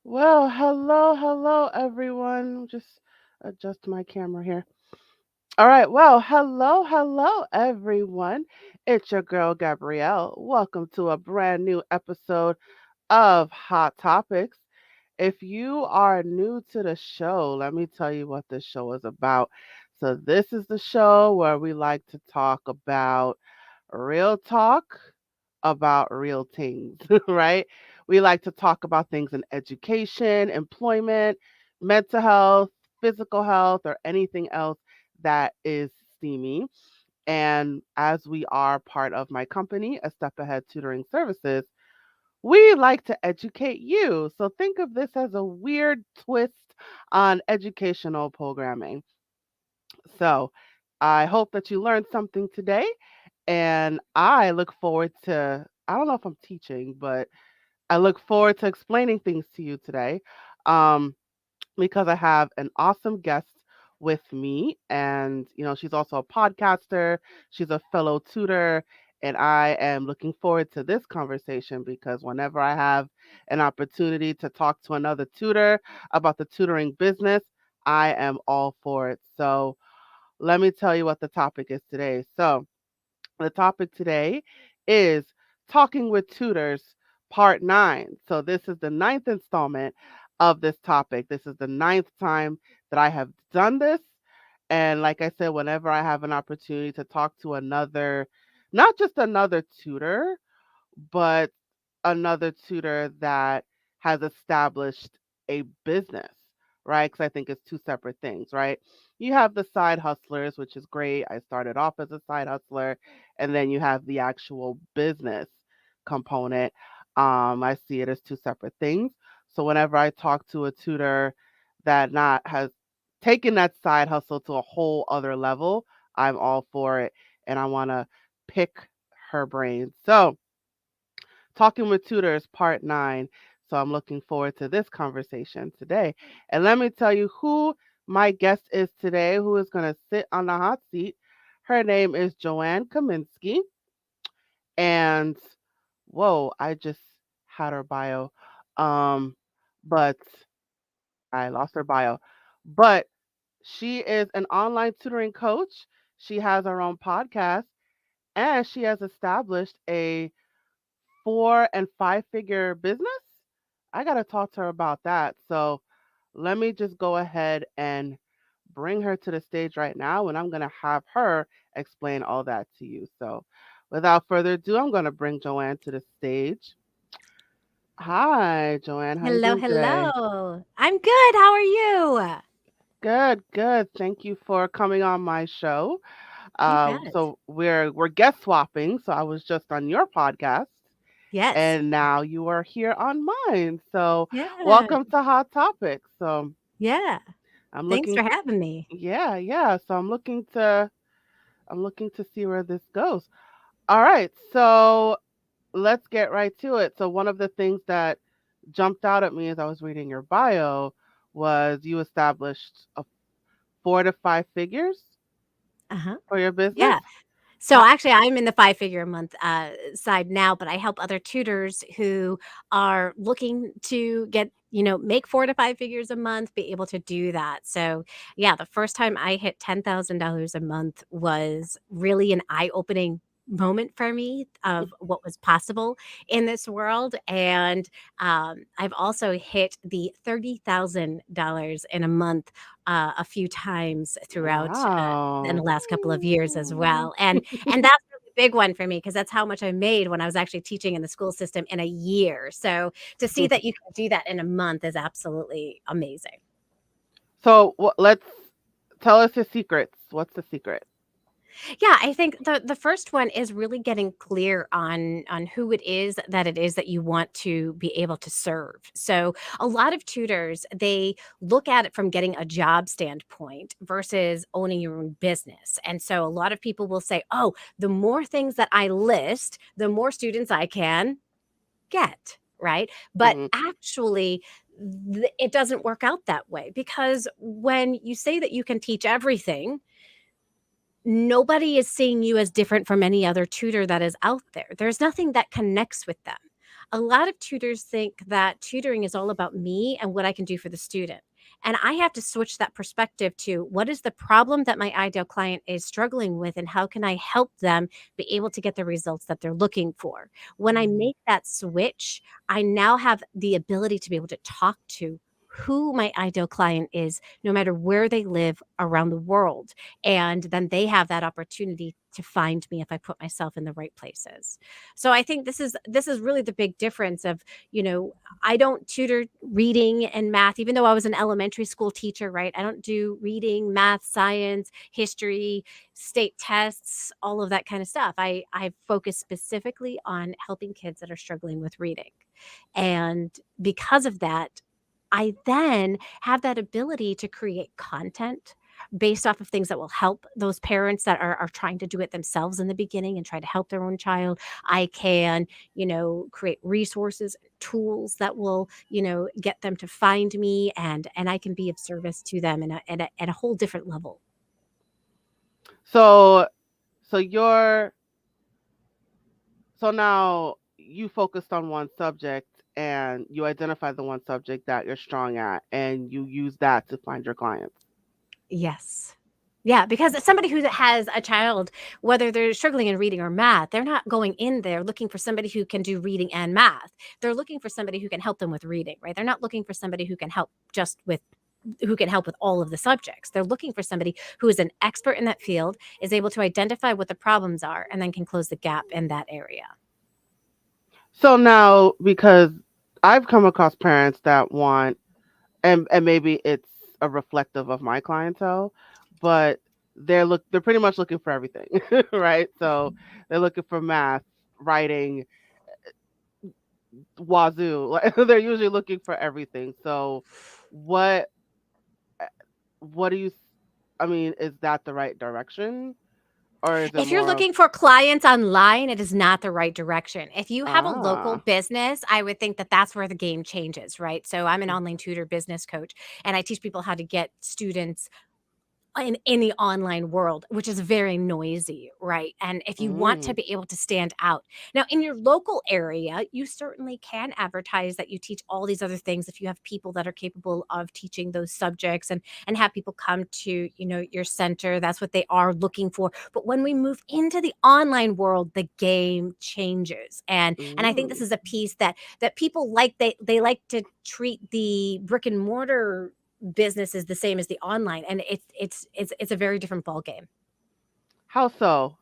Well, hello, everyone. Just adjust my camera here. All right. Well, hello, everyone. It's your girl, Gabrielle. Welcome to a brand new episode of Hot Topics. If you are new to the show, let me tell you what this show is about. So, this is the show where we like to talk about real talk about real things, right? We like to talk about things in education, employment, mental health, physical health, or anything else that is steamy. And as we are part of my company, A Step Ahead Tutoring Services, we like to educate you. So think of this as a weird twist on educational programming. So I hope that you learned something today. And I look forward to, I don't know if I'm teaching, but I look forward to explaining things to you today um, because I have an awesome guest with me. And, she's also a podcaster, she's a fellow tutor. And I am looking forward to this conversation because whenever I have an opportunity to talk to another tutor about the tutoring business, I am all for it. So let me tell you what the topic is today. So, the topic today is Talking with Tutors, Part 9. So, this is the ninth installment of this topic. This is the ninth time that I have done this. And like I said, whenever I have an opportunity to talk to another, not just another tutor, but another tutor that has established a business, right? Because I think it's two separate things, right? You have the side hustlers, which is great. I started off as a side hustler, and then you have the actual business component. I see it as two separate things. So whenever I talk to a tutor that not has taken that side hustle to a whole other level, I'm all for it, and I want to pick her brain. So Talking with Tutors, Part 9. So I'm looking forward to this conversation today. And let me tell you who my guest is today, who is going to sit on the hot seat. Her name is Joanne Kaminsky. And whoa, I just had her bio. Um, but I lost her bio. But she is an online tutoring coach. She has her own podcast and she has established a 4 and 5 figure business. I got to talk to her about that. So let me just go ahead and bring her to the stage right now, and I'm going to have her explain all that to you. So without further ado, I'm going to bring Joanne to the stage. Hi, Joanne. How you Hello, doing today? hello. I'm good. How are you? Good, good. Thank you for coming on my show. You bet. So we're guest swapping. So I was just on your podcast, Yes. and now you are here on mine. So Yeah. welcome to Hot Topics. So Yeah. I'm Thanks looking, for having me. yeah. So I'm looking to see where this goes. All right, so let's get right to it. So one of the things that jumped out at me as I was reading your bio was you established a 4 to 5 figures Uh-huh. for your business. Yeah. So How? actually, I'm in the 5 figure a month side now, but I help other tutors who are looking to make 4 to 5 figures a month, be able to do that. So, yeah, the first time I hit $10,000 a month was really an eye opening moment for me of what was possible in this world. And I've also hit the $30,000 in a month a few times throughout in the Wow. last couple of years as well. And that's really a big one for me because that's how much I made when I was actually teaching in the school system in a year. So to see that you can do that in a month is absolutely amazing. So let's tell us your secrets. What's the secret? Yeah, I think the first one is really getting clear on who it is that you want to be able to serve. So a lot of tutors, they look at it from getting a job standpoint versus owning your own business. And so a lot of people will say, "Oh, the more things that I list, the more students I can get." Right? But Hmm. actually it doesn't work out that way because when you say that you can teach everything, nobody is seeing you as different from any other tutor that is out there. There's nothing that connects with them. A lot of tutors think that tutoring is all about me and what I can do for the student. And I have to switch that perspective to what is the problem that my ideal client is struggling with, and how can I help them be able to get the results that they're looking for? When I Mhm. make that switch, I now have the ability to be able to talk to who my ideal client is, no matter where they live around the world. And then they have that opportunity to find me if I put myself in the right places. So I think this is really the big difference of, you know, I don't tutor reading and math, even though I was an elementary school teacher, right? I don't do reading, math, science, history, state tests, all of that kind of stuff. I focus specifically on helping kids that are struggling with reading. And because of that, I then have that ability to create content based off of things that will help those parents that are trying to do it themselves in the beginning and try to help their own child. I can, create resources, tools that will, get them to find me, and I can be of service to them at a whole different level. So so you're so now you focused on one subject and you identify the one subject that you're strong at and you use that to find your clients. Yes. Yeah, because it's somebody who has a child, whether they're struggling in reading or math, they're not going in there looking for somebody who can do reading and math. They're looking for somebody who can help them with reading, right? They're not looking for somebody who can help with all of the subjects. They're looking for somebody who is an expert in that field, is able to identify what the problems are, and then can close the gap in that area. So now because I've come across parents that want and maybe it's a reflective of my clientele, but they're pretty much looking for everything, right? So they're looking for math, writing, wazoo. Like they're usually looking for everything. So what what do you I mean, is that the right direction or is it If you're more of looking for clients online, it is not the right direction. If you have a local ah, business, I would think that that's where the game changes, right? So I'm an mm, online tutor business coach, and I teach people how to get students in the online world, which is very noisy, right? And if you want to mm, be able to stand out. Now, in your local area, you certainly can advertise that you teach all these other things if you have people that are capable of teaching those subjects, and have people come to, your center. That's what they are looking for. But when we move into the online world, the game changes. And I think this mm. is a piece that people like. They like to treat the brick and mortar business is the same as the online, and it's a very different ball game. How so?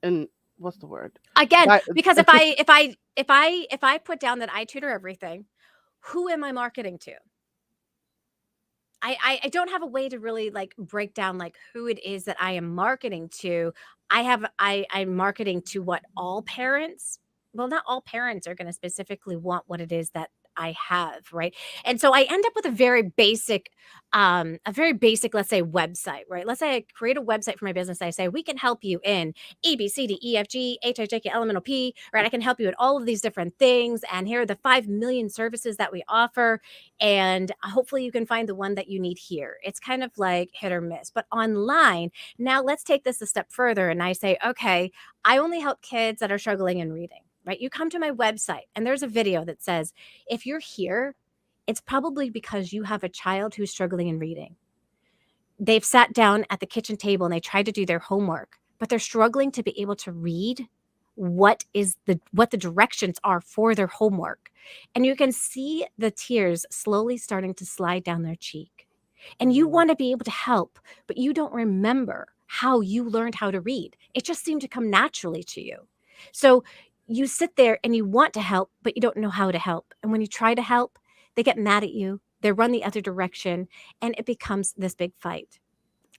And what's the word? Again, That because if I put down that I tutor everything, who am I marketing to? I don't have a way to really like break down like who it is that I am marketing to. I'm marketing to what all parents. Well, not all parents are going to specifically want what it is that I have, right? And so I end up with a very basic, let's say, website, right? Let's say I create a website for my business. I say we can help you in A B C D E F G H I J K L M N O P, right? I can help you at all of these different things, and here are the 5 million services that we offer, and hopefully you can find the one that you need here. It's kind of like hit or miss. But online, now let's take this a step further. And I say, okay, I only help kids that are struggling in reading, right? You come to my website and there's a video that says, if you're here, it's probably because you have a child who's struggling in reading. They've sat down at the kitchen table and they tried to do their homework, but they're struggling to be able to read what the directions are for their homework. And you can see the tears slowly starting to slide down their cheek. And you mhm, want to be able to help, but you don't remember how you learned how to read. It just seemed to come naturally to you. So you sit there and you want to help, but you don't know how to help. And when you try to help, they get mad at you. They run the other direction, and it becomes this big fight.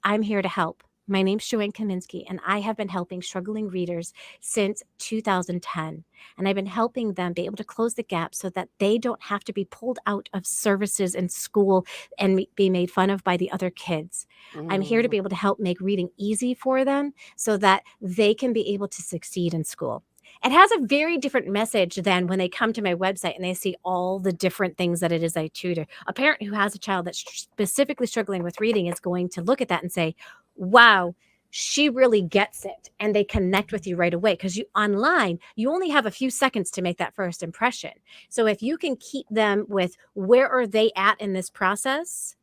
I'm here to help. My name's Joanne Kaminsky, and I have been helping struggling readers since 2010. And I've been helping them be able to close the gap so that they don't have to be pulled out of services in school and be made fun of by the other kids. I'm here to mhm. be able to help make reading easy for them so that they can be able to succeed in school. It has a very different message than when they come to my website and they see all the different things that it is I tutor. A parent who has a child that's specifically struggling with reading is going to look at that and say, wow, she really gets it and they connect with you right away because you online you only have a few seconds to make that first impression. So if you can keep them with where are they at in this process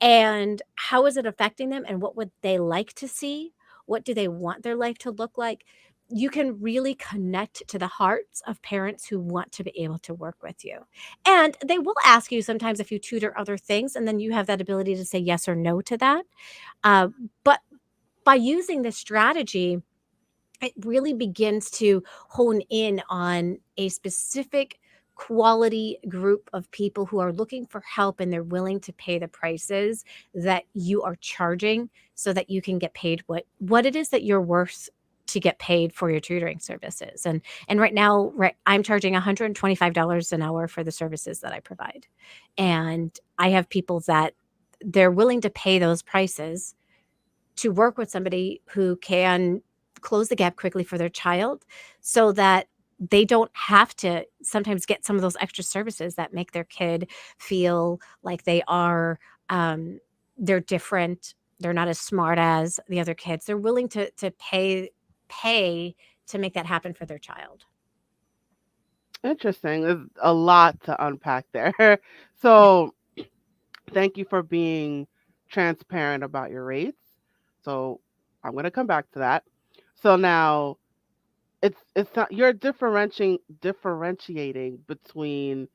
and how is it affecting them and what would they like to see, what do they want their life to look like, you can really connect to the hearts of parents who want to be able to work with you. And they will ask you sometimes if you tutor other things and then you have that ability to say yes or no to that. But by using this strategy, it really begins to hone in on a specific quality group of people who are looking for help and they're willing to pay the prices that you are charging so that you can get paid what it is that you're worth to get paid for your tutoring services. And right now, right, I'm charging $125 an hour for the services that I provide. And I have people that they're willing to pay those prices to work with somebody who can close the gap quickly for their child so that they don't have to sometimes get some of those extra services that make their kid feel like um, they're different, they're not as smart as the other kids. They're willing to pay to make that happen for their child. Interesting. There's a lot to unpack there. So, thank you for being transparent about your rates. So, I'm going to come back to that. So now it's not you're differentiating between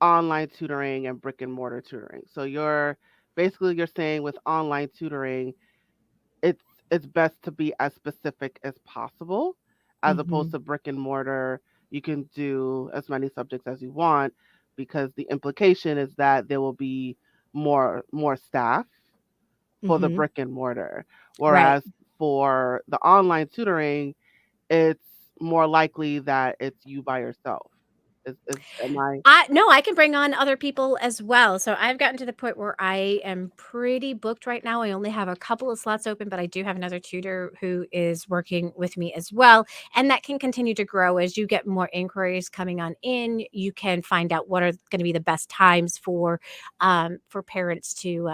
online tutoring and brick and mortar tutoring. So you're saying with online tutoring, it's it's best to be as specific as possible as opposed Mhm. to brick and mortar. You can do as many subjects as you want because the implication is that there will be more staff for the Mhm. brick and mortar. Right. Whereas for the online tutoring, it's more likely that it's you by yourself. Is am I I no, I can bring on other people as well. So I've gotten to the point where I am pretty booked right now. I only have a couple of slots open, but I do have another tutor who is working with me as well. And that can continue to grow as you get more inquiries coming on in. You can find out what are going to be the best times for parents to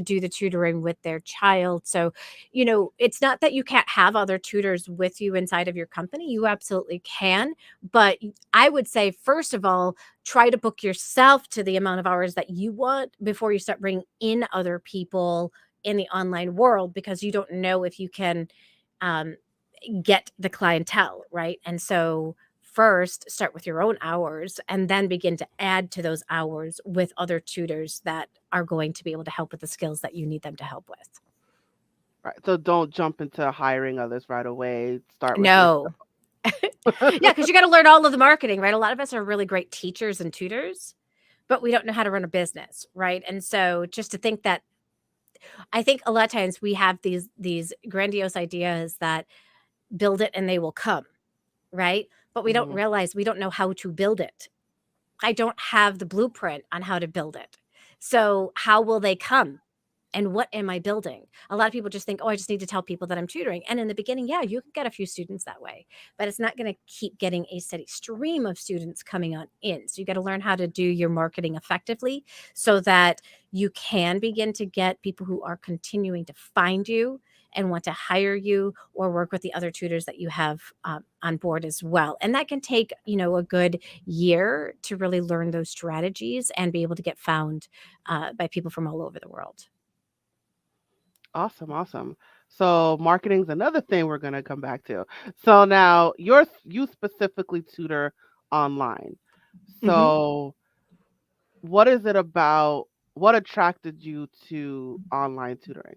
do the tutoring with their child. So, it's not that you can't have other tutors with you inside of your company. You absolutely can, but I would say first of all try to book yourself to the amount of hours that you want before you start bringing in other people in the online world because you don't know if you can um, get the clientele, right? And so first start with your own hours and then begin to add to those hours with other tutors that are going to be able to help with the skills that you need them to help with. right? So don't jump into hiring others right away. Start with yourself. No. Yeah, because you got to learn all of the marketing, right? A lot of us are really great teachers and tutors, but we don't know how to run a business, right? And so just to think that I think a lot of times we have these grandiose ideas that build it and they will come, right? But we don't Mhm. realize we don't know how to build it. I don't have the blueprint on how to build it. So how will they come? And what am I building? A lot of people just think, oh, I just need to tell people that I'm tutoring. And in the beginning, yeah, you can get a few students that way, but it's not going to keep getting a steady stream of students coming on in. So you got to learn how to do your marketing effectively so that you can begin to get people who are continuing to find you and want to hire you or work with the other tutors that you have on board as well. And that can take, a good year to really learn those strategies and be able to get found by people from all over the world. Awesome, awesome. So marketing's another thing we're gonna come back to. So now you specifically tutor online. Mhm. So what is it about what attracted you to online tutoring?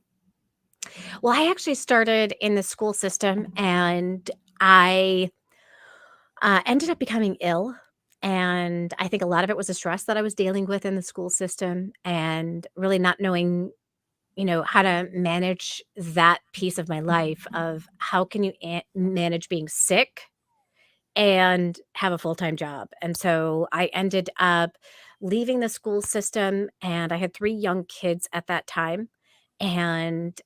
Well, I actually started in the school system and I ended up becoming ill. And I think a lot of it was the stress that I was dealing with in the school system and really not knowing, how to manage that piece of my life of how can you manage being sick and have a full-time job. And so I ended up leaving the school system and I had 3 young kids at that time. And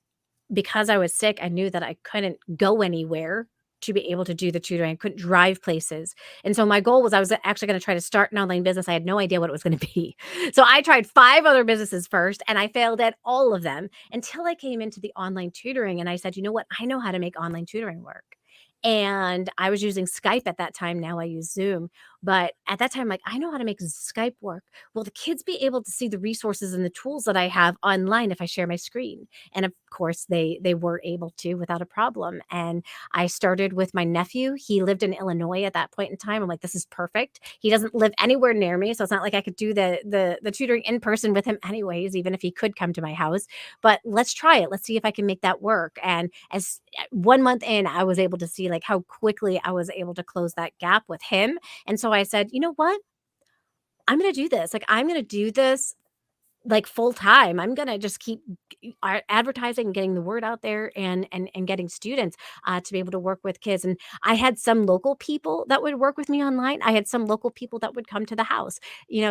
because I was sick, I knew that I couldn't go anywhere to be able to do the tutoring. I couldn't drive places. And so my goal was I was actually going to try to start an online business. I had no idea what it was going to be. So I tried 5 other businesses first and I failed at all of them until I came into the online tutoring and I said, "You know what? I know how to make online tutoring work." And I was using Skype at that time. Now I use Zoom. But at that time, like, I know how to make Skype work. Will the kids be able to see the resources and the tools that I have online if I share my screen? And of course, they were able to without a problem. And I started with my nephew. He lived in Illinois at that point in time. I'm like, this is perfect. He doesn't live anywhere near me, so it's not like I could do the tutoring in person with him anyways, even if he could come to my house. But let's try it. Let's see if I can make that work. And as 1 month in, I was able to see like how quickly I was able to close that gap with him. And so I said, you know what? I'm going to do this. Like, I'm going to do this like full time. I'm gonna just keep advertising and getting the word out there and getting students to be able to work with kids. And I had some local people that would work with me online. I had some local people that would come to the house.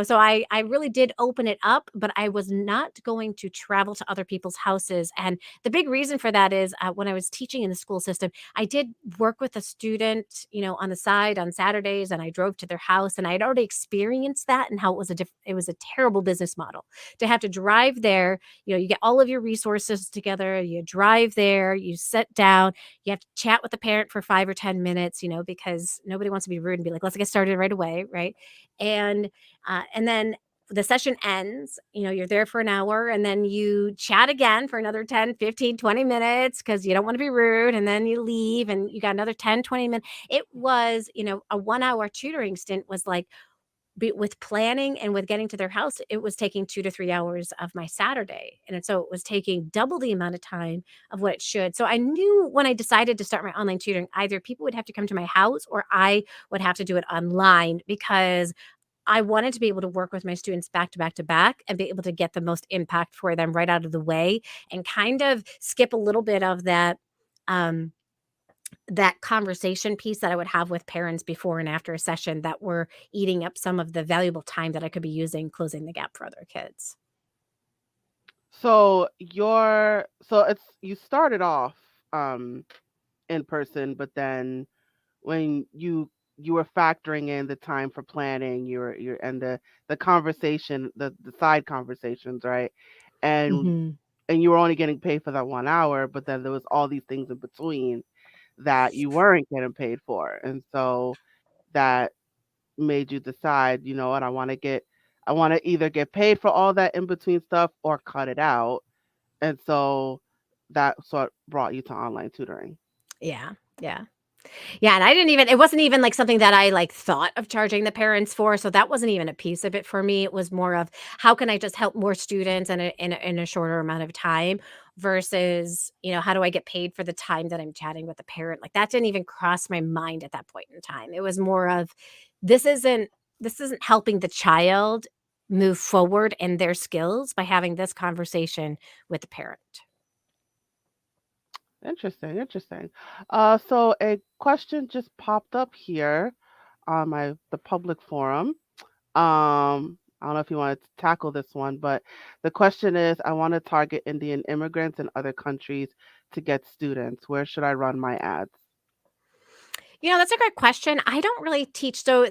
So I really did open it up, but I was not going to travel to other people's houses. And the big reason for that is when I was teaching in the school system, I did work with a student, on the side on Saturdays, and I drove to their house, and I had already experienced that and how it was a terrible business model to have to drive there. You get all of your resources together, you drive there, you sit down, you have to chat with the parent for 5 or 10 minutes, because nobody wants to be rude and be like, let's get started right away. Right. And then the session ends, you're there for an hour and then you chat again for another 10, 15, 20 minutes because you don't want to be rude. And then you leave and you got another 10, 20 minutes. It was, a 1 hour tutoring stint was like, with planning and with getting to their house, it was taking 2 to 3 hours of my Saturday, and so it was taking double the amount of time of what it should. So I knew when I decided to start my online tutoring, either people would have to come to my house or I would have to do it online because I wanted to be able to work with my students back to back to back and be able to get the most impact for them right out of the way and kind of skip a little bit of um, that conversation piece that I would have with parents before and after a session that were eating up some of the valuable time that I could be using closing the gap for other kids. So it's you started off um in person, but then when you were factoring in the time for planning, you're and the conversation, the side conversations, right? And Mhm. and you were only getting paid for that 1 hour, but then there was all these things in between that you weren't getting paid for. And so that made you decide, you know what, I want to either get paid for all that in between stuff or cut it out. And so that sort brought you to online tutoring. Yeah. Yeah. Yeah, and it wasn't even, like, something that I, like, thought of charging the parents for, so that wasn't even a piece of it for me. It was more of, how can I just help more students in a shorter amount of time versus, how do I get paid for the time that I'm chatting with the parent? Like, that didn't even cross my mind at that point in time. It was more of, this isn't this isn't helping the child move forward in their skills by having this conversation with the parent. Interesting, interesting. So a question just popped up here on the public forum. I don't know if you want to tackle this one, but the question is, I want to target Indian immigrants in other countries to get students. Where should I run my ads? That's a great question. I don't really teach. So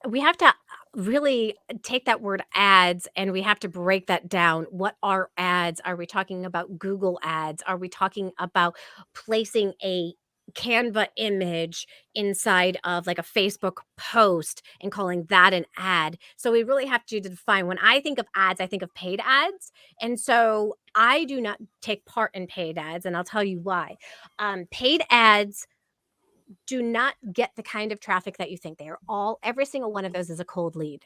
we have to really take that word ads and we have to break that down. What are ads? Are we talking about Google ads? Are we talking about placing a Canva image inside of like a Facebook post and calling that an ad? So we really have to define. When I think of ads, I think of paid ads. And so I do not take part in paid ads, and I'll tell you why. Paid ads do not get the kind of traffic that you think. Every single one of those is a cold lead.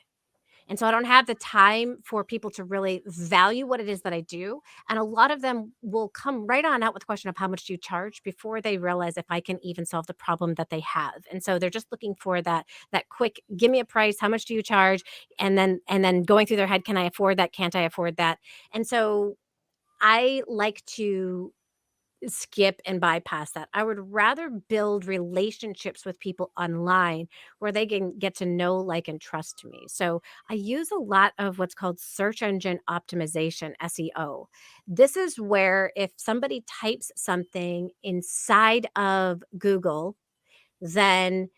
And so I don't have the time for people to really value what it is that I do. And a lot of them will come right on out with the question of how much do you charge before they realize if I can even solve the problem that they have. And so they're just looking for that quick, give me a price, how much do you charge? And then going through their head, can I afford that? Can't I afford that? And so I like to skip and bypass that. I would rather build relationships with people online where they can get to know, like, and trust me. So I use a lot of what's called search engine optimization, SEO. This is where if somebody types something inside of Google, then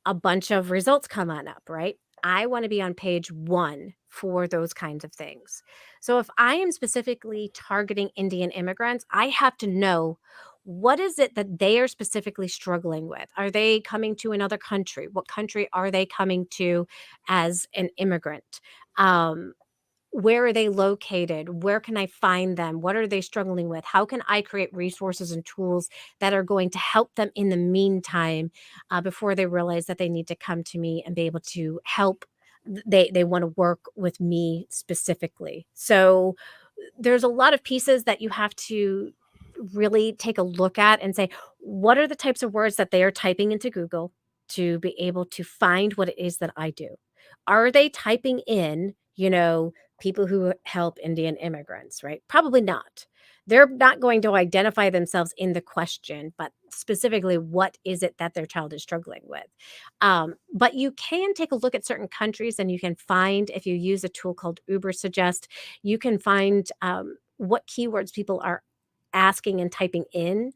a bunch of results come on up, right? I want to be on page one for those kinds of things. So if I am specifically targeting Indian immigrants, I have to know what is it that they are specifically struggling with? Are they coming to another country? What country are they coming to as an immigrant? Um, where are they located? Where can I find them? What are they struggling with? How can I create resources and tools that are going to help them in the meantime, before they realize that they need to come to me and be able to help? They want to work with me specifically. So there's a lot of pieces that you have to really take a look at and say, what are the types of words that they are typing into Google to be able to find what it is that I do? Are they typing in, people who help Indian immigrants, right? Probably not. They're not going to identify themselves in the question, but specifically, what is it that their child is struggling with? But you can take a look at certain countries and you can find, if you use a tool called Uber Suggest, you can find what keywords people are asking and typing in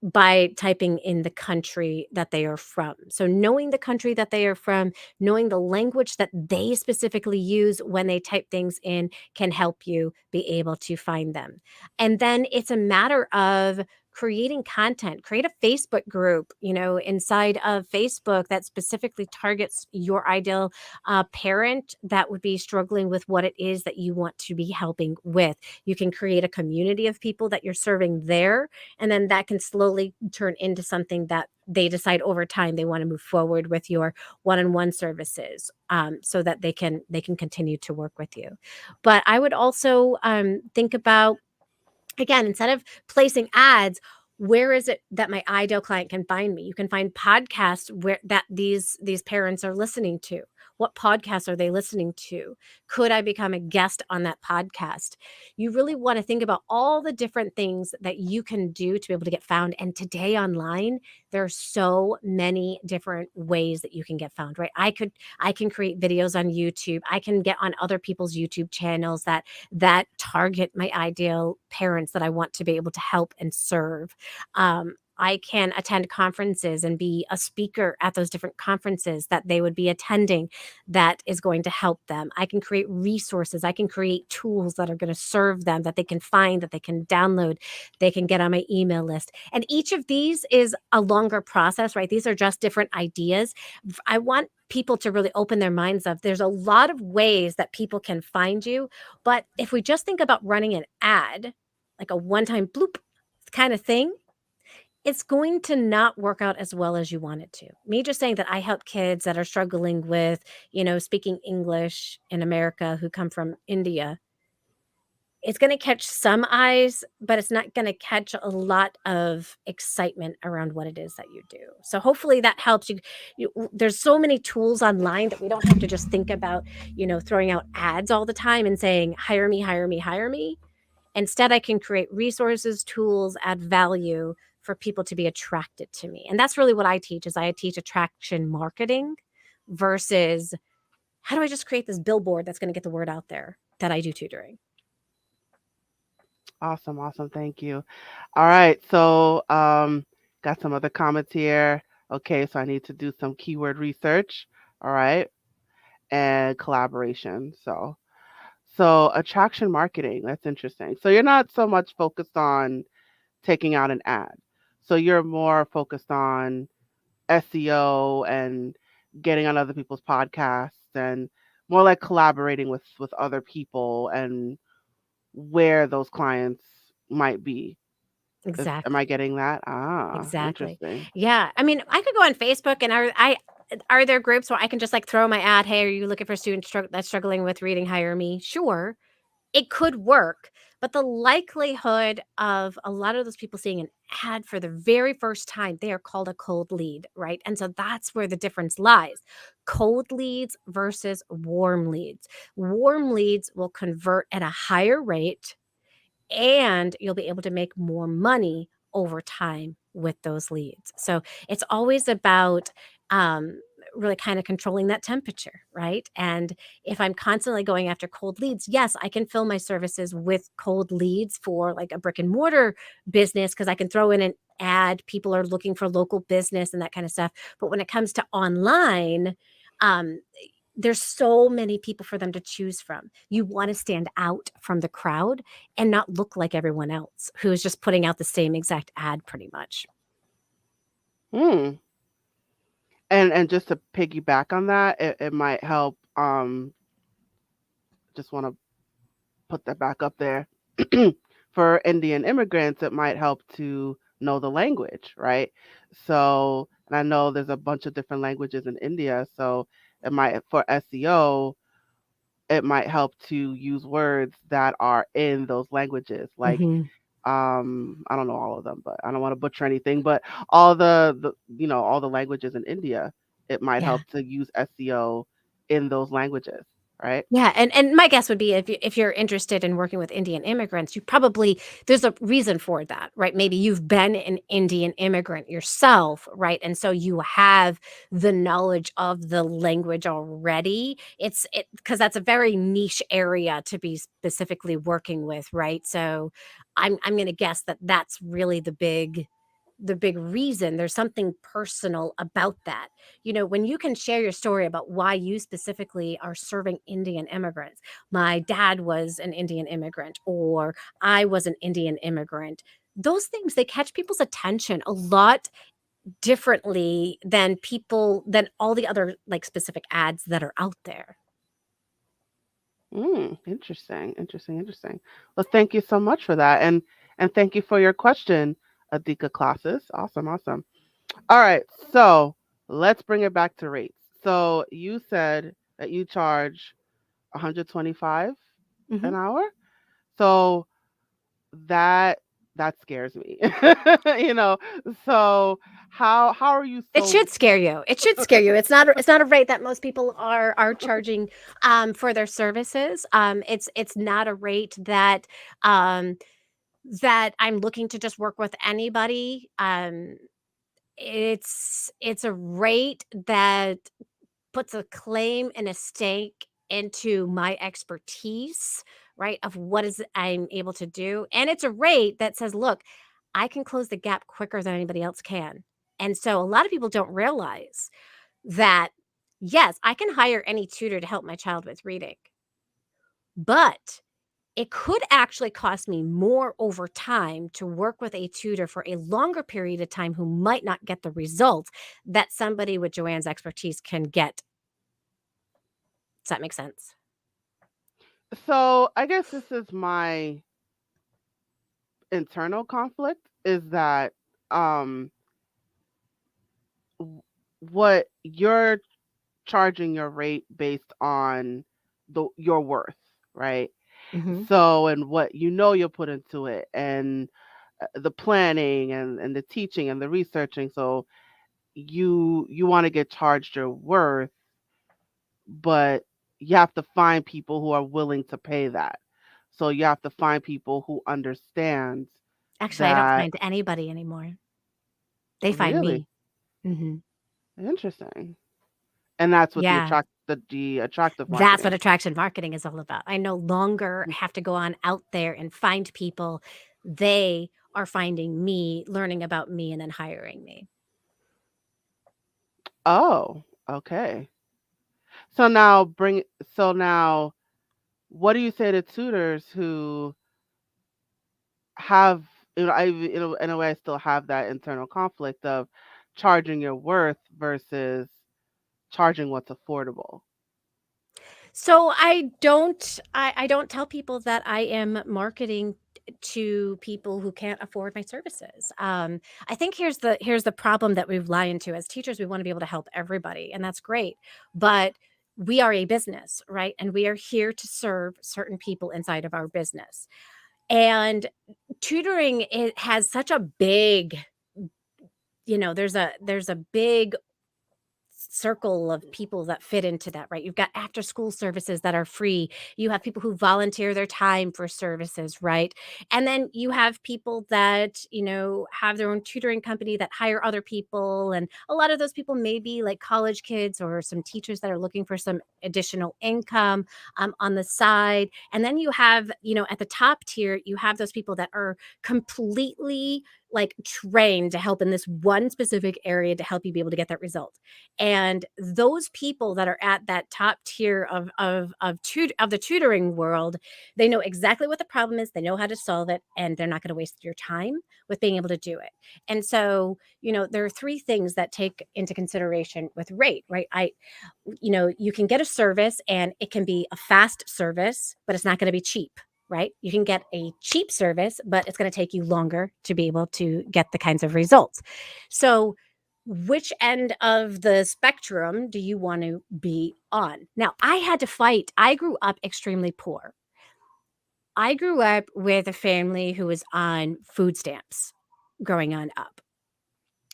by typing in the country that they are from. So, knowing the country that they are from, knowing the language that they specifically use when they type things in can help you be able to find them. And then it's a matter of creating content. Create a Facebook group, inside of Facebook that specifically targets your ideal parent that would be struggling with what it is that you want to be helping with. You can create a community of people that you're serving there, and then that can slowly turn into something that they decide over time they want to move forward with your one-on-one services, so that they can continue to work with you. But I would also think about, again, instead of placing ads, where is it that my ideal client can find me? You can find podcasts where that these parents are listening to. What podcasts are they listening to? Could I become a guest on that podcast? You really want to think about all the different things that you can do to be able to get found. And today online, there are so many different ways that you can get found, right? I can create videos on YouTube. I can get on other people's YouTube channels that target my ideal parents that I want to be able to help and serve. I can attend conferences and be a speaker at those different conferences that they would be attending that is going to help them. I can create resources. I can create tools that are going to serve them, that they can find, that they can download, they can get on my email list. And each of these is a longer process, right? These are just different ideas. I want people to really open their minds up. There's a lot of ways that people can find you, but if we just think about running an ad, like a one-time bloop kind of thing, it's going to not work out as well as you want it to. Me just saying that I help kids that are struggling with, speaking English in America who come from India, it's going to catch some eyes, but it's not going to catch a lot of excitement around what it is that you do. So hopefully that helps you. There's so many tools online that we don't have to just think about, throwing out ads all the time and saying, hire me, hire me, hire me. Instead, I can create resources, tools, add value for people to be attracted to me. And that's really what I teach. Is I teach attraction marketing versus how do I just create this billboard that's going to get the word out there that I do tutoring. Awesome, awesome. Thank you. All right. So, got some other comments here. Okay, so I need to do some keyword research. All right, and collaboration. So attraction marketing. That's interesting. So you're not so much focused on taking out an ad. So you're more focused on SEO and getting on other people's podcasts and more like collaborating with other people and where those clients might be. Am I Exactly. getting that? Ah, Exactly. interesting. Yeah. I mean, I could go on Facebook, and are there groups where I can just like throw my ad, hey, are you looking for students that's struggling with reading? Hire me. Sure, it could work, but the likelihood of a lot of those people seeing an ad for the very first time, they are called a cold lead, right? And so that's where the difference lies. Cold leads versus warm leads. Warm leads will convert at a higher rate, and you'll be able to make more money over time with those leads. So it's always about um, really kind of controlling that temperature, right? And if I'm constantly going after cold leads, yes, I can fill my services with cold leads for like a brick and mortar business because I can throw in an ad. People are looking for local business and that kind of stuff. But when it comes to online, um, there's so many people for them to choose from. You want to stand out from the crowd and not look like everyone else who is just putting out the same exact ad pretty much. Hmm. And just to piggyback on that, it might help. Just want to put that back up there. For Indian immigrants, it might help to know the language, right? So, and I know there's a bunch of different languages in India, so it might, for SEO, it might help to use words that are in those languages, like Mhm. I don't know all of them, but I don't want to butcher anything, but all the all the languages in India, it might Yeah. help to use SEO in those languages, right? Yeah, and my guess would be if you're interested in working with Indian immigrants, you probably there's a reason for that, right? Maybe you've been an Indian immigrant yourself, right? And so you have the knowledge of the language already. It because that's a very niche area to be specifically working with, right? So I'm going to guess that that's really the big reason. There's something personal about that. When you can share your story about why you specifically are serving Indian immigrants. My dad was an Indian immigrant, or I was an Indian immigrant. Those things, they catch people's attention a lot differently than all the other like specific ads that are out there. Interesting, interesting, interesting. Well, thank you so much for that, and thank you for your question, Adika classes. Awesome, awesome. All right, so let's bring it back to rates. So you said that you charge 125 Mhm. an hour. So that that scares me. you know, so how are you It so should scare you. It should scare you. It's not a rate that most people are charging, for their services. It's not a rate um, that I'm looking to just work with anybody. It's a rate that puts a claim and a stake into my expertise, right, of what is I'm able to do, and it's a rate that says, "Look, I can close the gap quicker than anybody else can." And so a lot of people don't realize that, yes, I can hire any tutor to help my child with reading, but it could actually cost me more over time to work with a tutor for a longer period of time who might not get the results that somebody with Joanne's expertise can get. Does that make sense? so I guess this is my internal conflict is that um w- what you're charging your rate based on the your worth, right? Mhm. So and what you'll put into it and the planning and the teaching and the researching. So you want to get charged your worth, but you have to find people who are willing to pay that. So you have to find people who understand Actually, I don't that. find anybody anymore. They find Really me. Mhm. interesting. And that's what Yeah. the attractive That's what marketing. attraction marketing is all about. I no longer have to go on out there and find people. They are finding me, learning about me, and then hiring me. Oh, okay. So now bring so now what do you say to tutors who have in a way I still have that internal conflict of charging your worth versus charging what's affordable. So I don't tell people that I am marketing to people who can't afford my services. I think here's the problem that we lie into as teachers. We want to be able to help everybody, and that's great. But we are a business, right? And we are here to serve certain people inside of our business. And tutoring, it has such a big, there's a big circle of people that fit into that, right? You've got after school services that are free. You have people who volunteer their time for services, right? And then you have people that, have their own tutoring company that hire other people. And a lot of those people may be like college kids or some teachers that are looking for some additional income on the side. And then you have, at the top tier, you have those people that are completely like trained to help in this one specific area to help you be able to get that result. And those people that are at that top tier of the tutoring world, they know exactly what the problem is, they know how to solve it, and they're not going to waste your time with being able to do it. And so, there are three things that take into consideration with rate, right? You can get a service and it can be a fast service, but it's not going to be cheap, right? You can get a cheap service, but it's going to take you longer to be able to get the kinds of results. So, which end of the spectrum do you want to be on? Now, I had to fight. I grew up extremely poor. I grew up with a family who was on food stamps growing on up.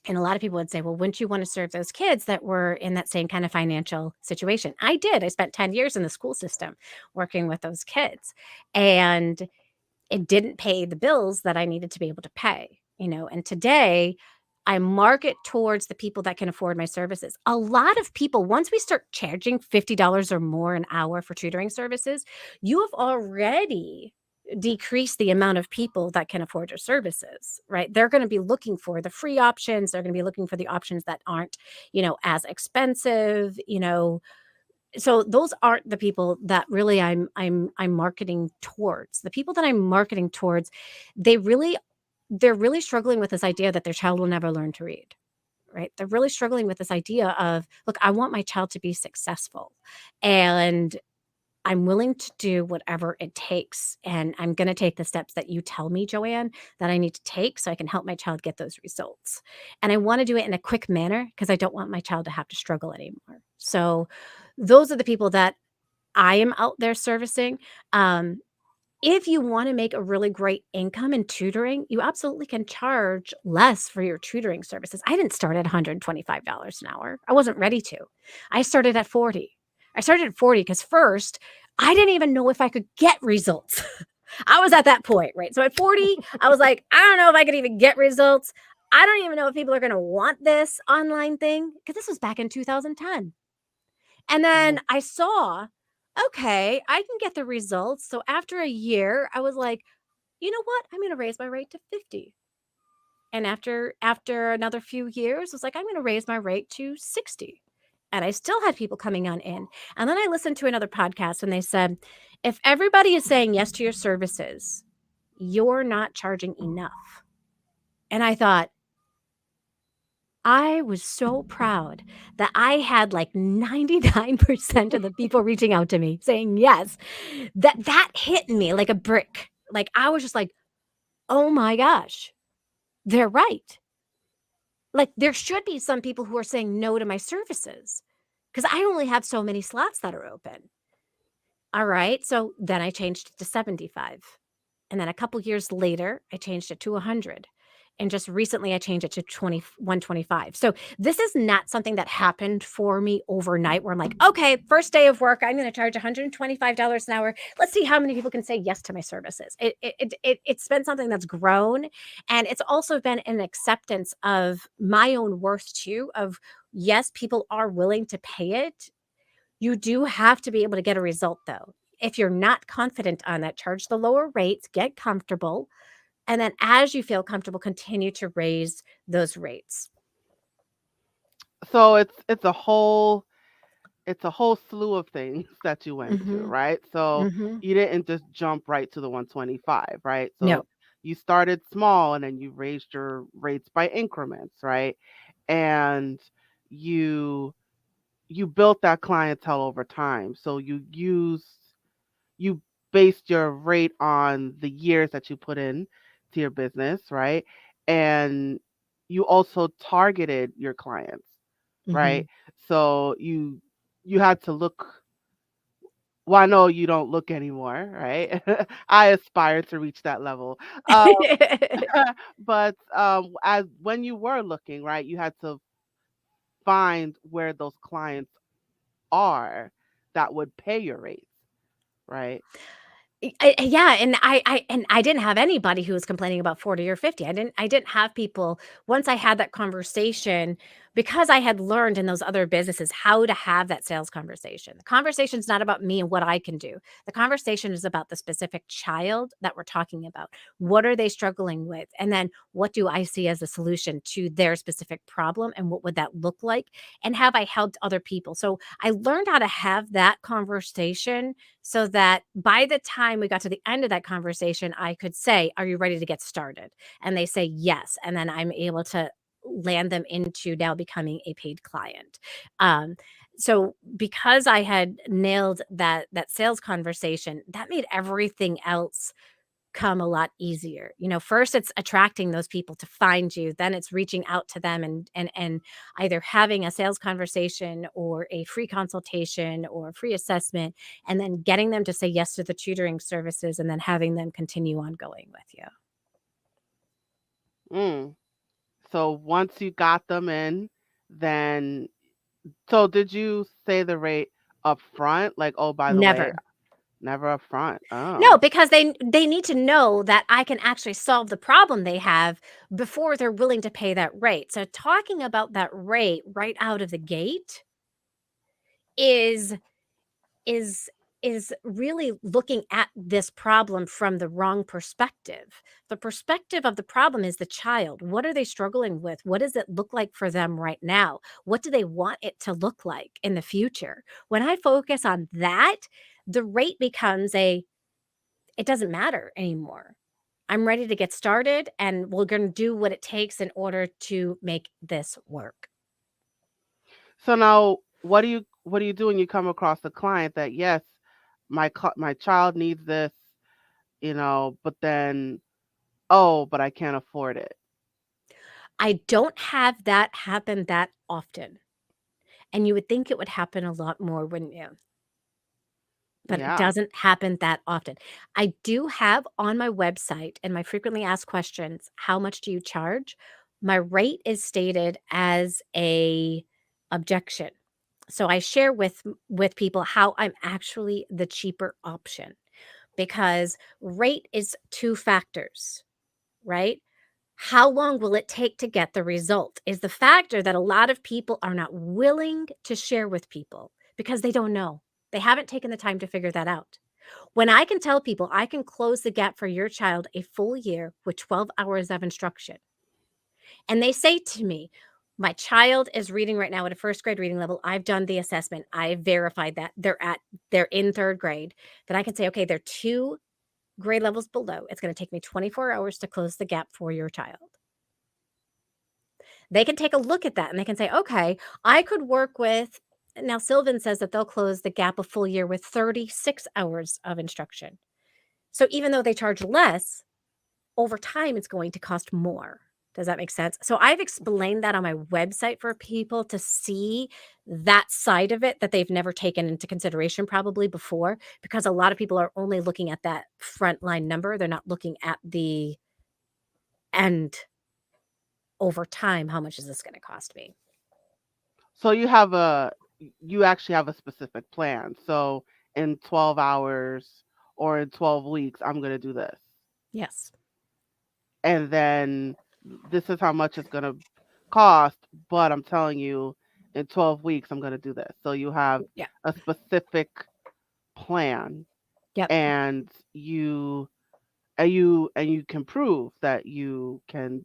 And a lot of people would say, well, wouldn't you want to serve those kids that were in that same kind of financial situation? I did. I spent 10 years in the school system working with those kids. And it didn't pay the bills that I needed to be able to pay. And today I market towards the people that can afford my services. A lot of people, once we start charging $50 or more an hour for tutoring services, you have already decreased the amount of people that can afford your services, right? They're going to be looking for the free options. They're going to be looking for the options that aren't, as expensive. So those aren't the people that really I'm marketing towards. The people that I'm marketing towards, they really they're really struggling with this idea that their child will never learn to read, right? They're really struggling with this idea of, look, I want my child to be successful, and I'm willing to do whatever it takes, and I'm going to take the steps that you tell me, Joanne, that I need to take so I can help my child get those results. And I want to do it in a quick manner because I don't want my child to have to struggle anymore. So those are the people that I am out there servicing. If you want to make a really great income in tutoring, you absolutely can charge less for your tutoring services. I didn't start at $125 an hour. I wasn't ready to. I started at 40. I started at 40 because first, I didn't even know if I could get results. I was at that point, right? So at 40, I was like, I don't know if I could even get results. I don't even know if people are going to want this online thing because this was back in 2010. And then Mhm. I saw, okay, I can get the results. So after a year, I was like, you know what? I'm going to raise my rate to 50. And after another few years, I was like, I'm going to raise my rate to 60. And I still had people coming on in. And then I listened to another podcast and they said, if everybody is saying yes to your services, you're not charging enough. And I thought, I was so proud that I had like 99% of the people reaching out to me saying yes. That hit me like a brick. Like I was just like, "Oh my gosh, they're right." Like there should be some people who are saying no to my services because I only have so many slots that are open. All right. So then I changed it to 75. And then a couple years later, I changed it to 100. And just recently, I changed it to 125. So this is not something that happened for me overnight where I'm like, okay, first day of work, I'm going to charge $125 an hour. Let's see how many people can say yes to my services. It's been something that's grown. And it's also been an acceptance of my own worth too, of yes, people are willing to pay it. You do have to be able to get a result though. If you're not confident on that, charge the lower rates, get comfortable, and then as you feel comfortable, continue to raise those rates. So it's a whole slew of things that you went through, Mhm. right? So Mhm. you didn't just jump right to the 125, right? So No. you started small and then you raised your rates by increments, right? And you you built that clientele over time. So you based your rate on the years that you put in to your business, right? And you also targeted your clients, right? Mhm. So you had to look. Well, I know you don't look anymore, right? I aspire to reach that level. Uh, but as when you were looking, right, you had to find where those clients are that would pay your rates, right? Yeah, and I didn't have anybody who was complaining about 40 or 50. I didn't have people once I had that conversation because I had learned in those other businesses how to have that sales conversation. The conversation's not about me and what I can do. The conversation is about the specific child that we're talking about. What are they struggling with? And then what do I see as a solution to their specific problem and what would that look like? And have I helped other people? So I learned how to have that conversation so that by the time we got to the end of that conversation, I could say, "Are you ready to get started?" And they say, "Yes." And then I'm able to land them into now becoming a paid client. Um, so because I had nailed that sales conversation, that made everything else come a lot easier. First it's attracting those people to find you, then it's reaching out to them and either having a sales conversation or a free consultation or a free assessment and then getting them to say yes to the tutoring services and then having them continue on going with you. Mm. So once you got them in, then so did you say the rate up front? Like, oh, by the way, Never. never up front. No, Oh. because they need to know that I can actually solve the problem they have before they're willing to pay that rate. So talking about that rate right out of the gate is is is really looking at this problem from the wrong perspective. The perspective of the problem is the child. What are they struggling with? What does it look like for them right now? What do they want it to look like in the future? When I focus on that, the rate becomes it doesn't matter anymore. I'm ready to get started and we're going to do what it takes in order to make this work. So now what do you do when you come across a client that yes, my child needs this, but then oh, but I can't afford it. I don't have that happen that often. And you would think it would happen a lot more, wouldn't you? But it Yeah. doesn't happen that often. I do have on my website and my frequently asked questions, how much do you charge? My rate is stated as a objection. So I share with people how I'm actually the cheaper option because rate is two factors, right? How long will it take to get the result is the factor that a lot of people are not willing to share with people because they don't know. They haven't taken the time to figure that out. When I can tell people I can close the gap for your child a full year with 12 hours of instruction, and they say to me, my child is reading right now at a first grade reading level. I've done the assessment. I've verified that they're in third grade. Then I can say, okay, they're two grade levels below. It's going to take me 24 hours to close the gap for your child. They can take a look at that and they can say, okay, I could work with. Now, Sylvan says that they'll close the gap a full year with 36 hours of instruction. So even though they charge less, over time, it's going to cost more. Does that make sense? So I've explained that on my website for people to see that side of it that they've never taken into consideration probably before, because a lot of people are only looking at that frontline number. They're not looking at the end over time. How much is this going to cost me? So you actually have a specific plan. So in 12 hours or in 12 weeks, I'm going to do this. Yes. And then this is how much it's going to cost, but I'm telling you in 12 weeks I'm going to do this. So you have Yeah. a specific plan Yep. and you can prove that you can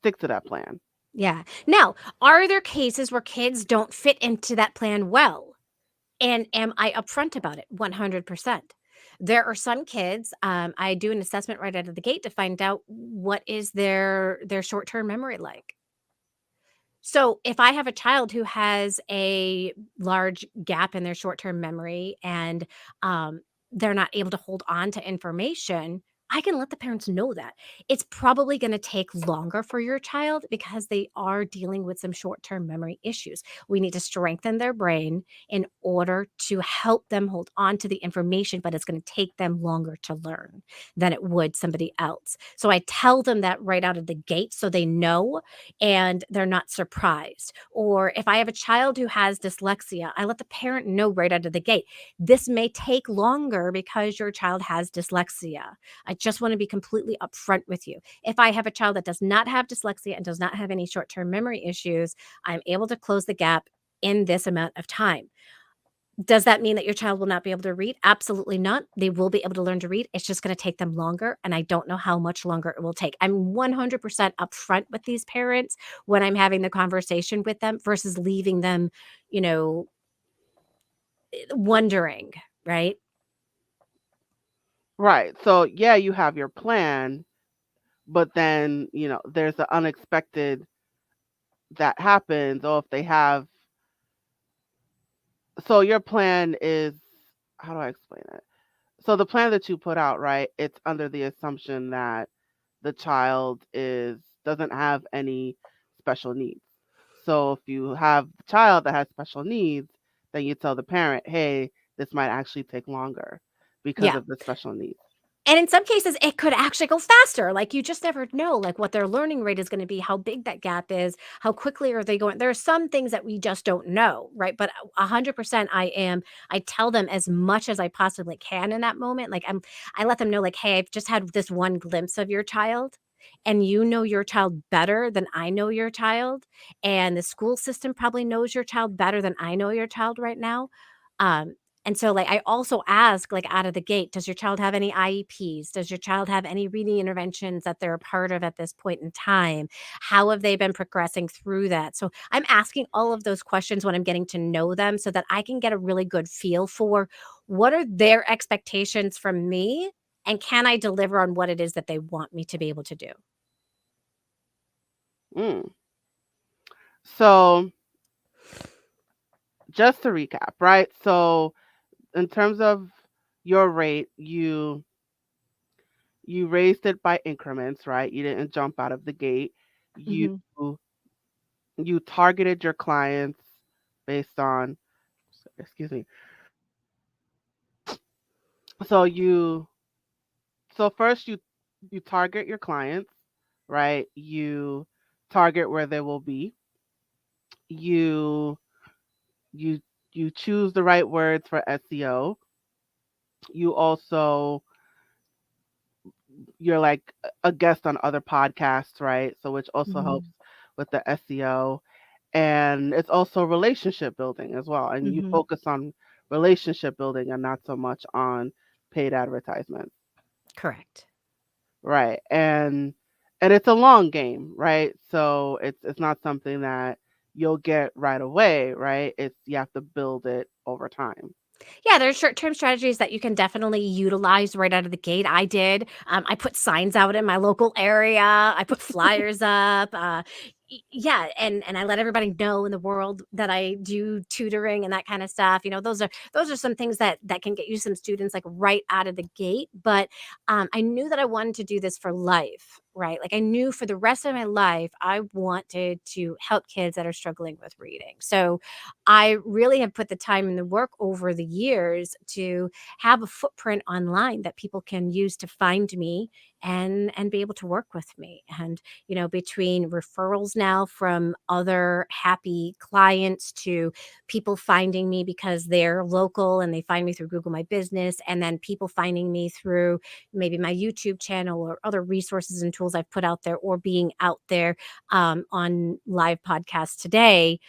stick to that plan. Yeah. Now, are there cases where kids don't fit into that plan well? And am I upfront about it? 100%. There are some kids, I do an assessment right out of the gate to find out what is their short-term memory like. So, if I have a child who has a large gap in their short-term memory and, um, they're not able to hold on to information, I can let the parents know that. It's probably gonna take longer for your child because they are dealing with some short-term memory issues. We need to strengthen their brain in order to help them hold on to the information, but it's gonna take them longer to learn than it would somebody else. So I tell them that right out of the gate so they know and they're not surprised. Or if I have a child who has dyslexia, I let the parent know right out of the gate, this may take longer because your child has dyslexia. I just want to be completely upfront with you. If I have a child that does not have dyslexia and does not have any short term memory issues, I'm able to close the gap in this amount of time. Does that mean that your child will not be able to read? Absolutely not. They will be able to learn to read. It's just going to take them longer. And I don't know how much longer it will take. I'm 100% upfront with these parents when I'm having the conversation with them versus leaving them, you know, wondering, right? Right. So yeah, you have your plan, but then, there's the unexpected that happens. Or if they have, so your plan is, how do I explain it? So the plan that you put out, right? It's under the assumption that the child is doesn't have any special needs. So if you have the child that has special needs, then you tell the parent, "Hey, this might actually take longer because Yeah. of the special needs." And in some cases, it could actually go faster. Like, you just never know, like, what their learning rate is gonna be, how big that gap is, how quickly are they going. There are some things that we just don't know, right? But 100% I tell them as much as I possibly can in that moment. Like, I let them know, like, "Hey, I've just had this one glimpse of your child, and you know your child better than I know your child, and the school system probably knows your child better than I know your child right now." Um, and so, like, I also ask, like, out of the gate, does your child have any IEPs? Does your child have any reading interventions that they're a part of at this point in time? How have they been progressing through that? So I'm asking all of those questions when I'm getting to know them so that I can get a really good feel for what are their expectations from me and can I deliver on what it is that they want me to be able to do? Mm. So just to recap, right? So in terms of your rate, you raised it by increments, right? You didn't jump out of the gate. You Mhm. you targeted your clients based on, excuse me. So first you target your clients, right? You target where they will be. You you you choose the right words for SEO. You also you're like a guest on other podcasts, right? So which also helps Mhm. with the SEO, and it's also relationship building as well. And you Mhm. focus on relationship building and not so much on paid advertisements, Correct. right? And it's a long game, right? So it's not something that you'll get right away, right? It's you have to build it over time. Yeah, there's short-term strategies that you can definitely utilize right out of the gate. I did. I put signs out in my local area. I put flyers up. Yeah, and I let everybody know in the world that I do tutoring and that kind of stuff. Those are some things that can get you some students like right out of the gate. But I knew that I wanted to do this for life, right? Like I knew for the rest of my life, I wanted to help kids that are struggling with reading. So I really have put the time and the work over the years to have a footprint online that people can use to find me and be able to work with me. And between referrals now from other happy clients to people finding me because they're local and they find me through Google My Business, and then people finding me through maybe my YouTube channel or other resources and tools I've put out there, or being out there on live podcasts today.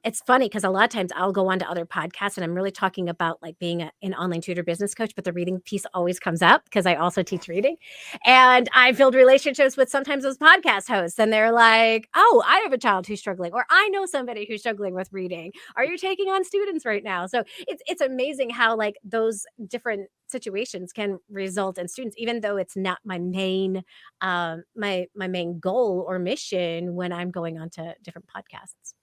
It's funny because a lot of times I'll go on to other podcasts and I'm really talking about like being an online tutor business coach, but the reading piece always comes up because I also teach reading. And I build relationships with sometimes those podcast hosts, and they're like, "Oh, I have a child who's struggling," or "I know somebody who's struggling with reading. Are you taking on students right now?" So it's amazing how like those different situations can result in students, even though it's not my main my main goal or mission when I'm going on to different podcasts.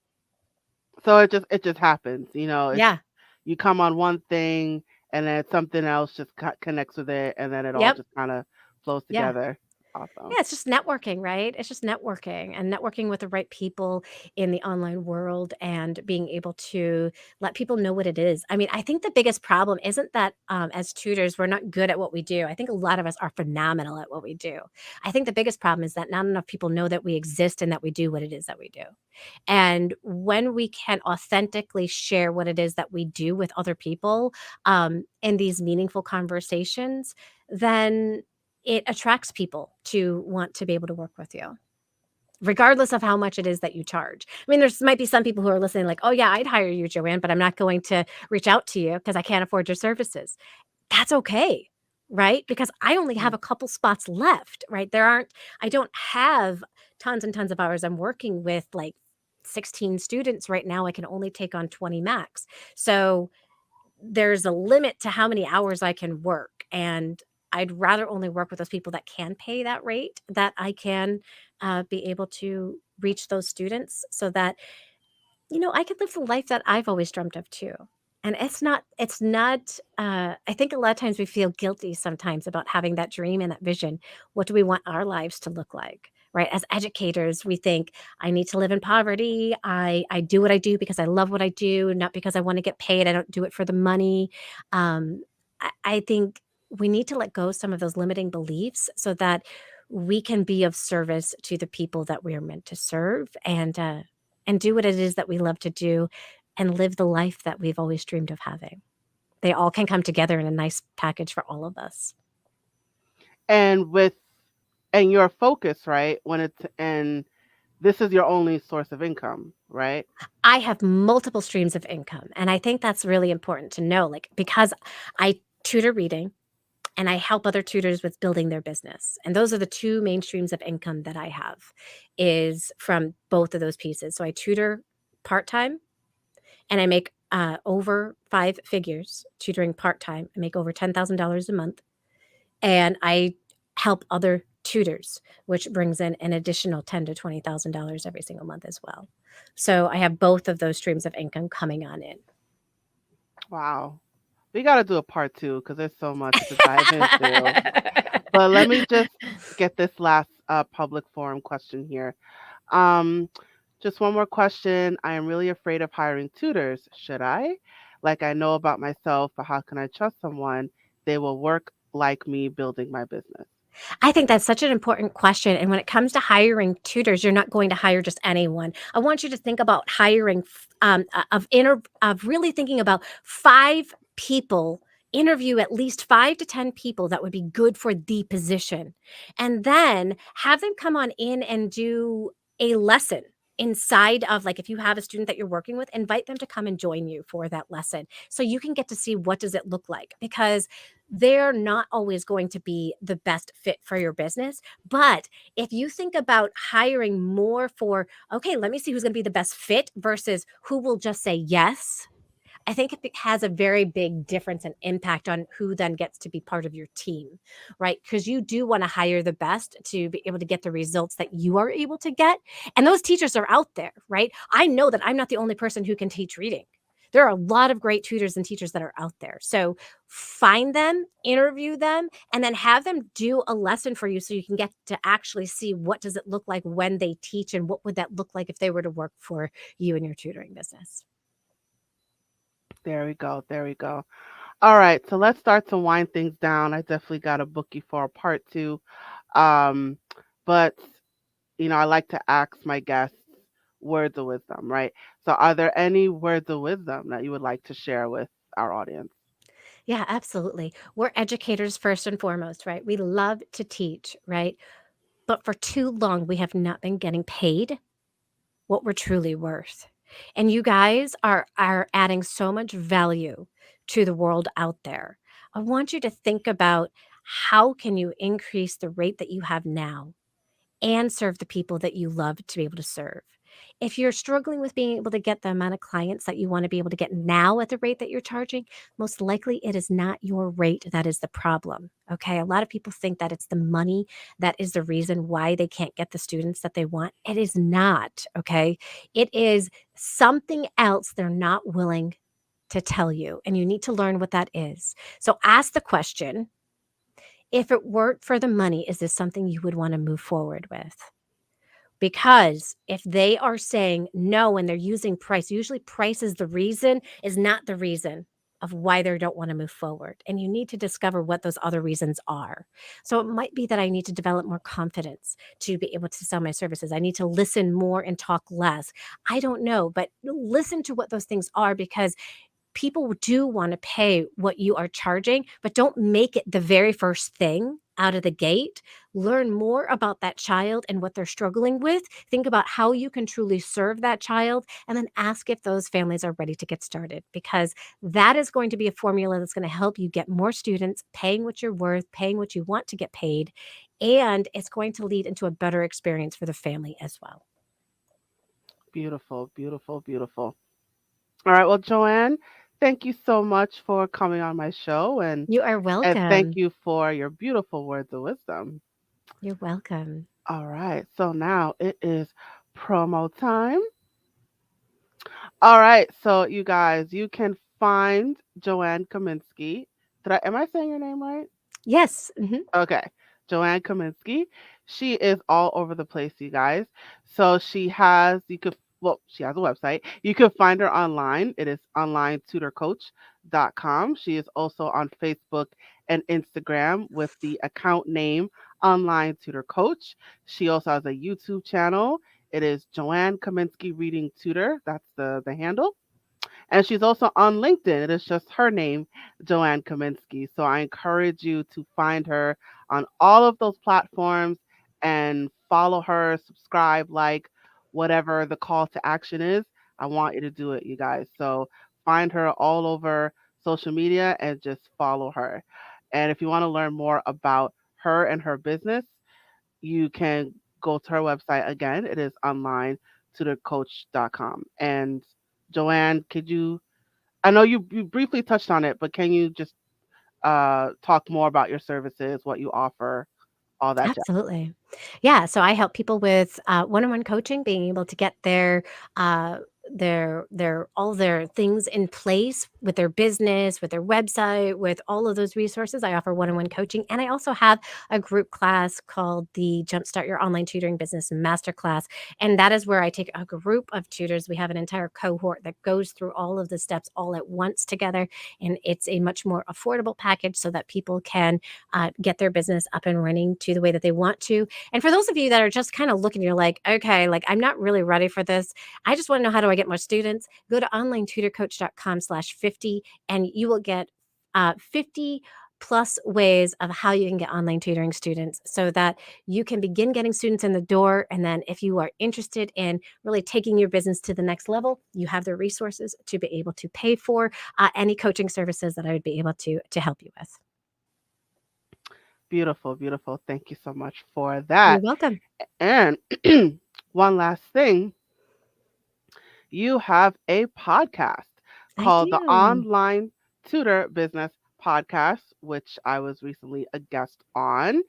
So it just happens, it's Yeah. you come on one thing and then something else just connects with it and then it all Yep. just kind of flows Yeah. together. Awesome. Yeah, it's just networking, right? It's just networking and networking with the right people in the online world and being able to let people know what it is. I mean, I think the biggest problem isn't that as tutors, we're not good at what we do. I think a lot of us are phenomenal at what we do. I think the biggest problem is that not enough people know that we exist and that we do what it is that we do. And when we can authentically share what it is that we do with other people in these meaningful conversations, then it attracts people to want to be able to work with you, regardless of how much it is that you charge. I mean, there's might be some people who are listening, like, oh, yeah, I'd hire you, Joanne, but I'm not going to reach out to you because I can't afford your services. That's okay, right? Because I only have Mm. a couple spots left, right? I don't have tons and tons of hours. I'm working with like 16 students right now. I can only take on 20 max. So there's a limit to how many hours I can work. And I'd rather only work with those people that can pay that rate, that I can be able to reach those students so that I could live the life that I've always dreamt of too. And I think a lot of times we feel guilty sometimes about having that dream and that vision. What do we want our lives to look like? Right? As educators, we think I need to live in poverty. I do what I do because I love what I do, not because I want to get paid. I don't do it for the money. I think we need to let go of some of those limiting beliefs so that we can be of service to the people that we are meant to serve and do what it is that we love to do and live the life that we've always dreamed of having. They all can come together in a nice package for all of us. And with and your focus, right? When it's and this is your only source of income, right? I have multiple streams of income, and I think that's really important to know, like, because I tutor reading and I help other tutors with building their business. And those are the two main streams of income that I have is from both of those pieces. So I tutor part-time and I make over five figures tutoring part-time. I make over $10,000 a month and I help other tutors, which brings in an additional ten to $20,000 every single month as well. So I have both of those streams of income coming on in. Wow. We got to do a part two because there's so much to dive into. But let me just get this last public forum question here. Um, just one more question. I am really afraid of hiring tutors. Should I? Like I know about myself, but how can I trust someone they will work like me building my business? I think that's such an important question. And when it comes to hiring tutors, you're not going to hire just anyone. I want you to think about hiring of really thinking about five people. Interview at least 5 to 10 people that would be good for the position, and then have them come on in and do a lesson inside of, like, if you have a student that you're working with, invite them to come and join you for that lesson so you can get to see what does it look like, because they're not always going to be the best fit for your business. But if you think about hiring more for, okay, let me see who's going to be the best fit versus who will just say yes, I think it has a very big difference and impact on who then gets to be part of your team, right? Because you do want to hire the best to be able to get the results that you are able to get. And those teachers are out there, right? I know that I'm not the only person who can teach reading. There are a lot of great tutors and teachers that are out there. So find them, interview them, and then have them do a lesson for you so you can get to actually see what does it look like when they teach and what would that look like if they were to work for you in your tutoring business. There we go. There we go. All right. So let's start to wind things down. I definitely got to book you for a part two. Um, but I like to ask my guests words of wisdom, right? So, are there any words of wisdom that you would like to share with our audience? Yeah, absolutely. We're educators first and foremost, right? We love to teach, right? But for too long, we have not been getting paid what we're truly worth. And you guys are adding so much value to the world out there. I want you to think about how can you increase the rate that you have now and serve the people that you love to be able to serve. If you're struggling with being able to get the amount of clients that you want to be able to get now at the rate that you're charging, most likely it is not your rate that is the problem. Okay. A lot of people think that it's the money that is the reason why they can't get the students that they want. It is not. Okay. It is something else they're not willing to tell you. And you need to learn what that is. So ask the question, If it weren't for the money, is this something you would want to move forward with? Because if they are saying no and they're using price, usually price is the reason, is not the reason of why they don't want to move forward. And you need to discover what those other reasons are. So it might be that I need to develop more confidence to be able to sell my services. I need to listen more and talk less. I don't know, but listen to what those things are, because people do want to pay what you are charging, but don't make it the very first thing out of the gate. Learn more about that child and what they're struggling with. Think about how you can truly serve that child, and then ask if those families are ready to get started, because that is going to be a formula that's going to help you get more students paying what you're worth, paying what you want to get paid, and it's going to lead into a better experience for the family as well. Beautiful, beautiful, beautiful. All right. Well, Joanne, thank you so much for coming on my show, You are and thank welcome. you for your beautiful words of wisdom. You're welcome. All right. So now it is promo time. All right. So you guys, you can find Joanne Kaminsky. Am I saying your name right? Yes. Mhm. Okay. Joanne Kaminsky. She is all over the place, you guys. So she has a website. You can find her online. It is onlinetutorcoach.com. She is also on Facebook and Instagram with the account name Online Tutor Coach. She also has a YouTube channel. It is Joanne Kaminsky Reading Tutor. That's the handle. And she's also on LinkedIn. It is just her name, Joanne Kaminsky. So I encourage you to find her on all of those platforms and follow her, subscribe, like whatever the call to action is. I want you to do it, you guys. So find her all over social media and just follow her. And if you want to learn more about her and her business, you can go to her website again. It is online tutorcoach.com. And Joanne, I know you briefly touched on it, but can you just talk more about your services, what you offer, all that jazz? Absolutely. Yeah, so I help people with, one-on-one coaching, being able to get uh, their all their things in place with their business, with their website, with all of those resources. I offer one-on-one coaching, and I also have a group class called the Jumpstart Your Online Tutoring Business Masterclass, and that is where I take a group of tutors. We have an entire cohort that goes through all of the steps all at once together, and it's a much more affordable package so that people can get their business up and running to the way that they want to. And for those of you that are just kind of looking, you're like, okay, like I'm not really ready for this. I just want to know, how do I get more students? Go to onlinetutorcoach.com/50, and you will get 50 plus ways of how you can get online tutoring students, so that you can begin getting students in the door. And then if you are interested in really taking your business to the next level, you have the resources to be able to pay for any coaching services that I would be able to help you with. Beautiful, beautiful. Thank you so much for You're that. welcome. And one last thing, you have a podcast I called the do. Online Tutor Business Podcast, which I was recently a guest on.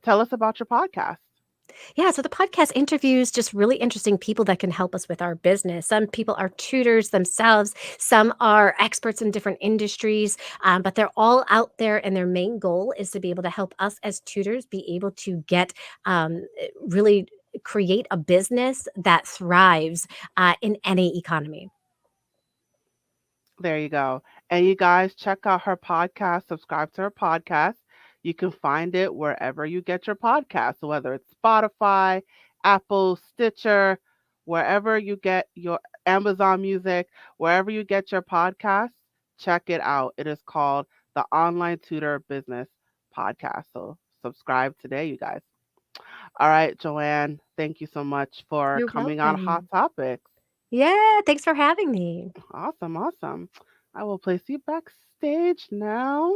Tell us about your podcast. Yeah, so the podcast interviews just really interesting people that can help us with our business. Some people are tutors themselves, some are experts in different industries, but they're all out there, and their main goal is to be able to help us as tutors be able to get really create a business that thrives in any economy. There you go. And you guys check out her podcast, subscribe to her podcast. You can find it wherever you get your podcasts, so whether it's Spotify, Apple, Stitcher, wherever you get your Amazon Music, wherever you get your podcasts, check it out. It is called the Online Tutor Business Podcast. So subscribe today, you guys. All right, Joanne, thank you so much for You're coming on Hot welcome. Topics. Yeah, thanks for having me. Awesome, awesome. I will place you backstage now.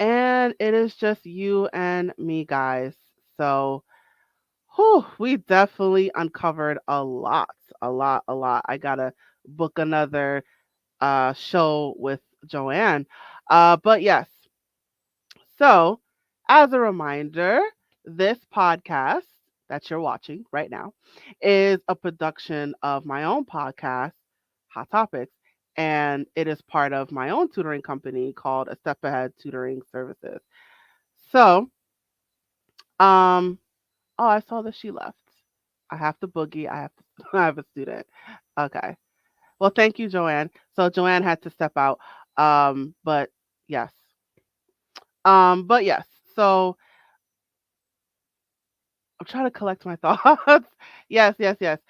And it is just you and me, guys. So, we definitely uncovered a lot, a lot, a lot. I gotta book another show with Joanne. But yes, so, as a reminder, this podcast that you're watching right now is a production of my own podcast, Hot Topics, and it is part of my own tutoring company called A Step Ahead Tutoring Services. So, um, oh, I saw that she left. I have to boogie. I have to. I have a student. Okay. Well, thank you, Joanne. So Joanne had to step out. But yes. But yes. So I'm trying to collect my thoughts. Yes, yes, yes.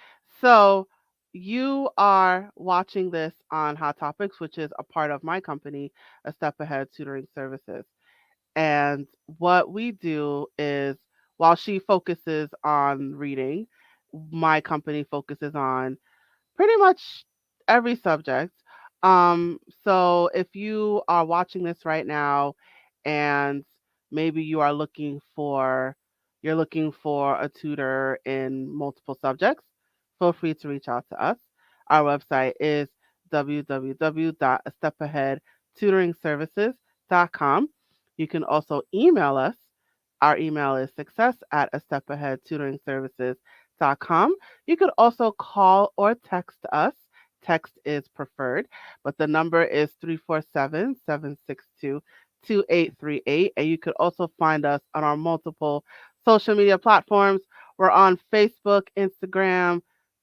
So you are watching this on Hot Topics, which is a part of my company, A Step Ahead Tutoring Services. And what we do is, while she focuses on reading, my company focuses on pretty much every subject. So if you are watching this right now and maybe you're looking for a tutor in multiple subjects, feel free to reach out to us. Our website is www.astepaheadtutoringservices.com. You can also email us. Our email is success at astepaheadtutoringservices.com. You could also call or text us. Text is preferred, but the number is 347-762-2838. And you could also find us on our multiple social media platforms. We're on Facebook, Instagram,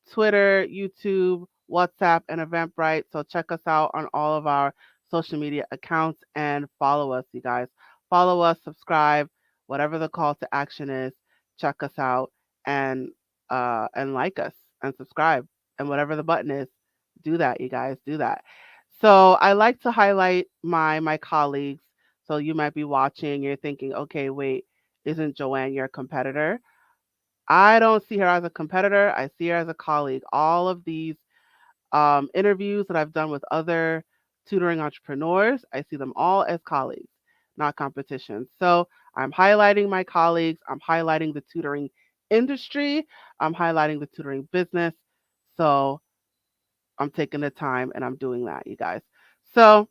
Twitter, YouTube, WhatsApp, and Eventbrite. So check us out on all of our social media accounts and follow us, you guys. Follow us, subscribe, whatever the call to action is. Check us out and like us and subscribe and whatever the button is, do that, you guys, do that. So I like to highlight my colleagues. So you might be watching, you're thinking, okay, wait, isn't Joanne your competitor? I don't see her as a competitor. I see her as a colleague. All of these interviews that I've done with other tutoring entrepreneurs, I see them all as colleagues, not competition. So I'm highlighting my colleagues. I'm highlighting the tutoring industry. I'm highlighting the tutoring business. So I'm taking the time and I'm doing that, you guys. So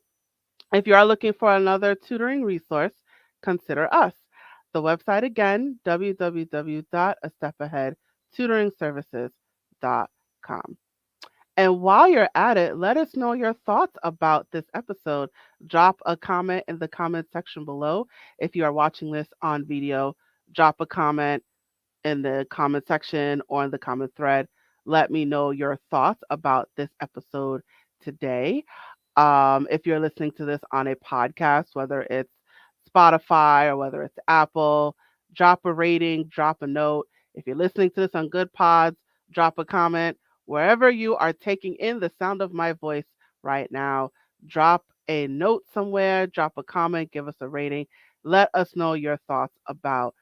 if you are looking for another tutoring resource, consider us. The website again, www.astepaheadtutoringservices.com. And while you're at it, let us know your thoughts about this episode. Drop a comment in the comment section below. If you are watching this on video, drop a comment in the comment section or in the comment thread. Let me know your thoughts about this episode today. If you're listening to this on a podcast, whether it's Spotify or whether it's Apple, drop a rating, drop a note. If you're listening to this on Good Pods, drop a comment. Wherever you are taking in the sound of my voice right now, drop a note somewhere, drop a comment, give us a rating. Let us know your thoughts about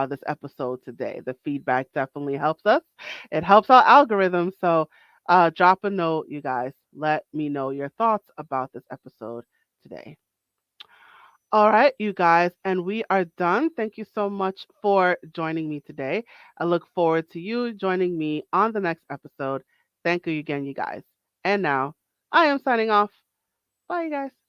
this episode today. The feedback definitely helps us. It helps our algorithm. So drop a note, you guys. Let me know your thoughts about this episode today. All right, you guys, and we are done. Thank you so much for joining me today. I look forward to you joining me on the next episode. Thank you again, you guys. And now I am signing off. Bye, you guys.